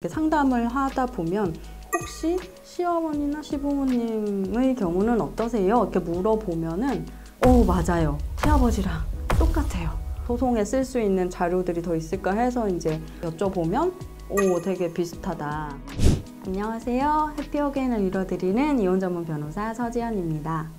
상담을 하다 보면 혹시 시어머니나 시부모님의 경우는 어떠세요? 이렇게 물어보면은 맞아요. 시아버지랑 똑같아요. 소송에 쓸 수 있는 자료들이 더 있을까 해서 이제 여쭤보면 되게 비슷하다. 안녕하세요. 해피어게인을 이뤄드리는 이혼 전문 변호사 서지연입니다.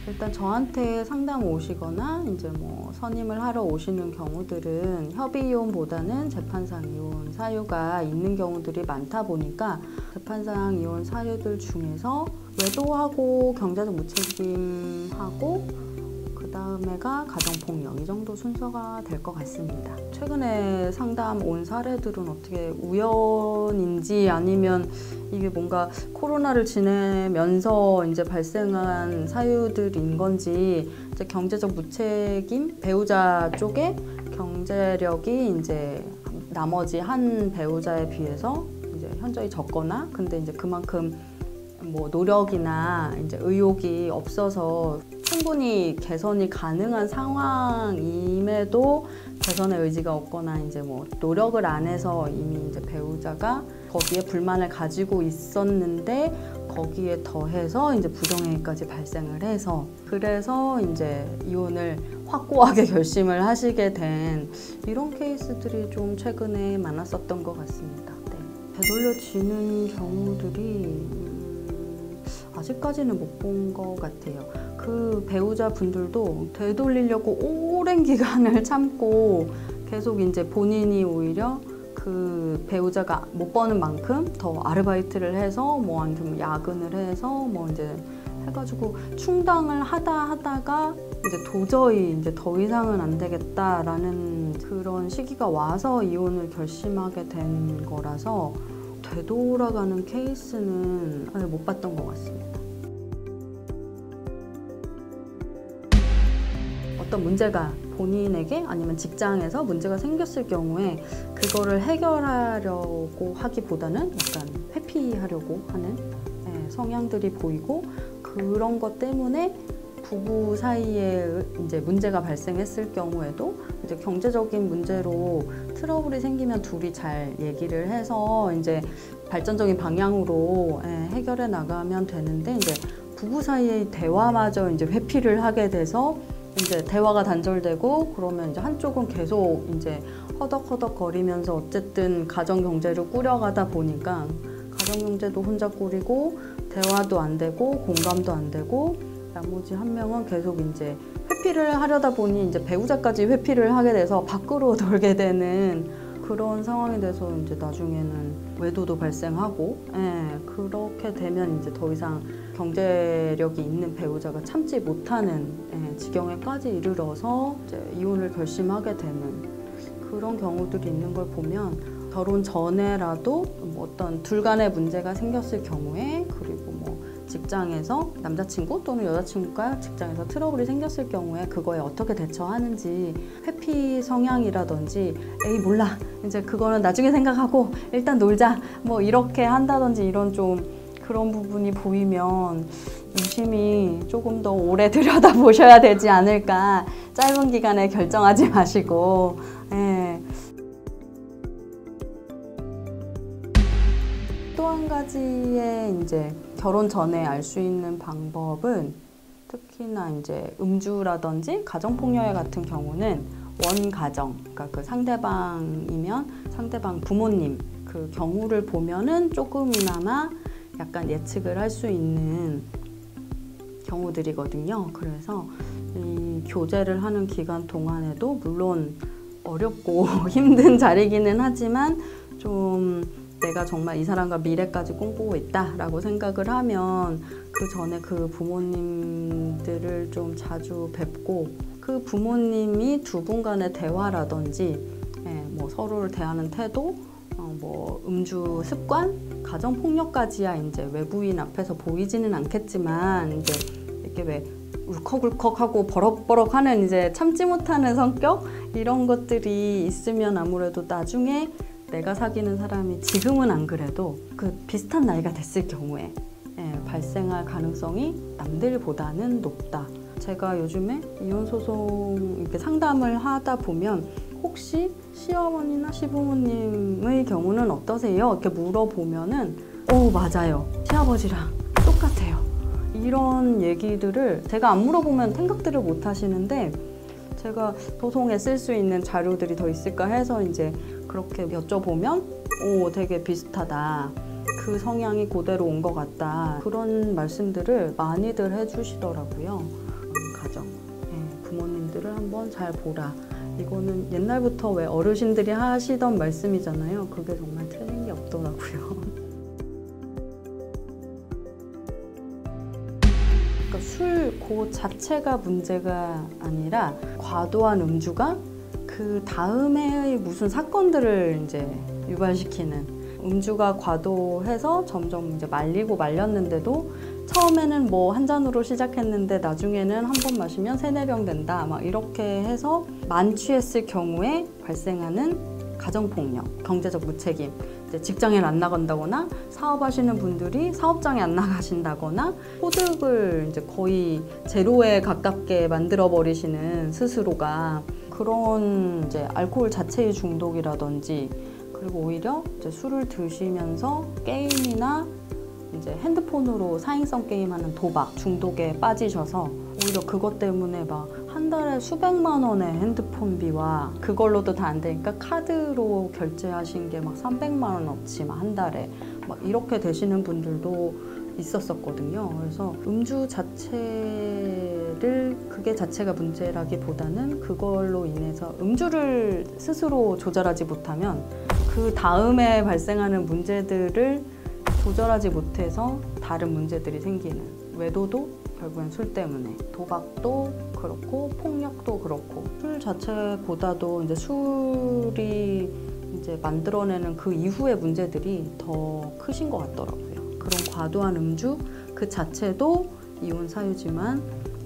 일단 저한테 상담 오시거나 이제 선임을 하러 오시는 경우들은 협의 이혼보다는 재판상 이혼 사유가 있는 경우들이 많다 보니까 재판상 이혼 사유들 중에서 외도하고 경제적 무책임하고 그 다음에가 가정폭력, 이 정도 순서가 될 것 같습니다. 최근에 상담 온 사례들은 어떻게 우연인지 아니면 이게 뭔가 코로나를 지내면서 이제 발생한 사유들인 건지, 이제 경제적 무책임, 배우자 쪽에 경제력이 이제 나머지 한 배우자에 비해서 이제 현저히 적거나, 근데 이제 그만큼 노력이나 이제 의욕이 없어서 충분히 개선이 가능한 상황임에도 개선의 의지가 없거나 이제 노력을 안 해서 이미 이제 배우자가 거기에 불만을 가지고 있었는데 거기에 더해서 이제 부정행위까지 발생을 해서, 그래서 이제 이혼을 확고하게 결심을 하시게 된 이런 케이스들이 좀 최근에 많았었던 것 같습니다. 되돌려지는 경우들이 아직까지는 못 본 것 같아요. 그 배우자분들도 되돌리려고 오랜 기간을 참고 계속 이제 본인이 오히려 그 배우자가 못 버는 만큼 더 아르바이트를 해서 아니면 야근을 해서 이제 해가지고 충당을 하다가 이제 도저히 이제 더 이상은 안 되겠다라는 그런 시기가 와서 이혼을 결심하게 된 거라서 되돌아가는 케이스는 아직 못 봤던 것 같습니다. 어떤 문제가 본인에게 아니면 직장에서 문제가 생겼을 경우에 그거를 해결하려고 하기보다는 약간 회피하려고 하는 성향들이 보이고, 그런 것 때문에 부부 사이에 이제 문제가 발생했을 경우에도 이제 경제적인 문제로 트러블이 생기면 둘이 잘 얘기를 해서 이제 발전적인 방향으로 해결해 나가면 되는데, 이제 부부 사이의 대화마저 이제 회피를 하게 돼서 이제 대화가 단절되고, 그러면 이제 한쪽은 계속 이제 허덕허덕 거리면서 어쨌든 가정 경제를 꾸려가다 보니까 가정 경제도 혼자 꾸리고 대화도 안 되고 공감도 안 되고, 나머지 한 명은 계속 이제 회피를 하려다 보니 이제 배우자까지 회피를 하게 돼서 밖으로 돌게 되는 그런 상황이 돼서 이제 나중에는 외도도 발생하고, 그렇게 되면 이제 더 이상 경제력이 있는 배우자가 참지 못하는 지경에까지 이르러서 이제 이혼을 결심하게 되는 그런 경우들이 있는 걸 보면, 결혼 전에라도 어떤 둘 간의 문제가 생겼을 경우에, 그리고 직장에서 남자친구 또는 여자친구가 직장에서 트러블이 생겼을 경우에 그거에 어떻게 대처하는지, 회피 성향이라든지 에이 몰라 이제 그거는 나중에 생각하고 일단 놀자 이렇게 한다든지, 이런 좀 그런 부분이 보이면 유심히 조금 더 오래 들여다보셔야 되지 않을까. 짧은 기간에 결정하지 마시고. 또 한 가지의 이제 결혼 전에 알 수 있는 방법은, 특히나 이제 음주라든지 가정폭력 같은 경우는 원가정, 그러니까 그 상대방이면 상대방 부모님 그 경우를 보면은 조금이나마 약간 예측을 할 수 있는 경우들이거든요. 그래서 이 교제를 하는 기간 동안에도 물론 어렵고 힘든 자리기는 하지만, 좀 내가 정말 이 사람과 미래까지 꿈꾸고 있다라고 생각을 하면 그 전에 그 부모님들을 좀 자주 뵙고, 그 부모님이 두 분 간의 대화라든지 서로를 대하는 태도, 음주 습관, 가정폭력까지야 이제 외부인 앞에서 보이지는 않겠지만, 이제 이렇게 왜 울컥울컥하고 버럭버럭하는 이제 참지 못하는 성격, 이런 것들이 있으면 아무래도 나중에 내가 사귀는 사람이 지금은 안 그래도 그 비슷한 나이가 됐을 경우에 발생할 가능성이 남들보다는 높다. 제가 요즘에 이혼소송 이렇게 상담을 하다 보면 혹시 시어머니나 시부모님의 경우는 어떠세요? 이렇게 물어보면은 맞아요. 시아버지랑 똑같아요. 이런 얘기들을 제가 안 물어보면 생각들을 못 하시는데 제가 소송에 쓸 수 있는 자료들이 더 있을까 해서 이제 그렇게 여쭤보면 되게 비슷하다. 그 성향이 그대로 온 것 같다. 그런 말씀들을 많이들 해주시더라고요. 가정, 부모님들을 한번 잘 보라. 이거는 옛날부터 왜 어르신들이 하시던 말씀이잖아요. 그게 정말 틀린 게 없더라고요. 그러니까 술 그 자체가 문제가 아니라 과도한 음주가 그 다음에의 무슨 사건들을 이제 유발시키는, 음주가 과도해서 점점 이제 말리고 말렸는데도 처음에는 뭐 한 잔으로 시작했는데 나중에는 한 번 마시면 3-4병 된다 막 이렇게 해서 만취했을 경우에 발생하는 가정폭력, 경제적 무책임, 이제 직장에 안 나간다거나 사업하시는 분들이 사업장에 안 나가신다거나 소득을 이제 거의 제로에 가깝게 만들어 버리시는 스스로가, 그런 이제 알코올 자체의 중독이라든지, 그리고 오히려 이제 술을 드시면서 게임이나 이제 핸드폰으로 사행성 게임하는 도박 중독에 빠지셔서 오히려 그것 때문에 막 한 달에 수백만 원의 핸드폰비와 그걸로도 다 안 되니까 카드로 결제하신 게 막 300만 원어치 막 한 달에 막 이렇게 되시는 분들도 있었었거든요. 그래서 음주 자체를 그게 자체가 문제라기보다는 그걸로 인해서 음주를 스스로 조절하지 못하면 그 다음에 발생하는 문제들을 조절하지 못해서 다른 문제들이 생기는, 외도도 결국엔 술 때문에, 도박도 그렇고 폭력도 그렇고, 술 자체보다도 이제 술이 이제 만들어내는 그 이후의 문제들이 더 크신 것 같더라고요. 그런 과도한 음주 그 자체도 이혼 사유지만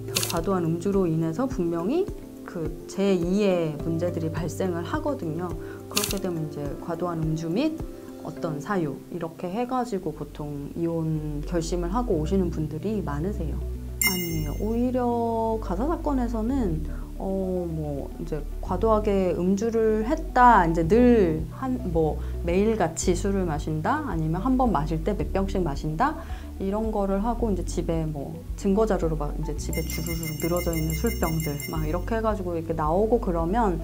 그 과도한 음주로 인해서 분명히 그 제2의 문제들이 발생을 하거든요. 그렇게 되면 이제 과도한 음주 및 어떤 사유 이렇게 해가지고 보통 이혼 결심을 하고 오시는 분들이 많으세요. 아니에요. 오히려 가사 사건에서는 뭐 이제 과도하게 음주를 했다, 이제 늘 뭐 매일같이 술을 마신다, 아니면 한 번 마실 때 몇 병씩 마신다, 이런 거를 하고 이제 집에 뭐 증거 자료로 막 이제 집에 주르륵 늘어져 있는 술병들 막 이렇게 해가지고 이렇게 나오고, 그러면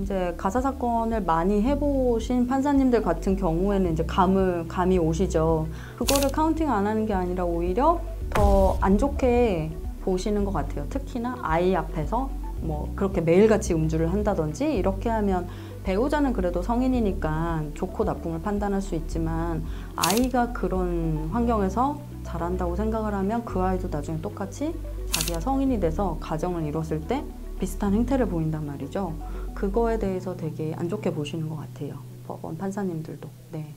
이제 가사 사건을 많이 해보신 판사님들 같은 경우에는 이제 감이 오시죠. 그거를 카운팅 안 하는 게 아니라 오히려 더 안 좋게 보시는 것 같아요. 특히나 아이 앞에서 뭐 그렇게 매일같이 음주를 한다든지 이렇게 하면 배우자는 그래도 성인이니까 좋고 나쁨을 판단할 수 있지만, 아이가 그런 환경에서 자란다고 생각을 하면 그 아이도 나중에 똑같이 자기가 성인이 돼서 가정을 이뤘을 때 비슷한 행태를 보인단 말이죠. 그거에 대해서 되게 안 좋게 보시는 것 같아요. 법원 판사님들도. 네.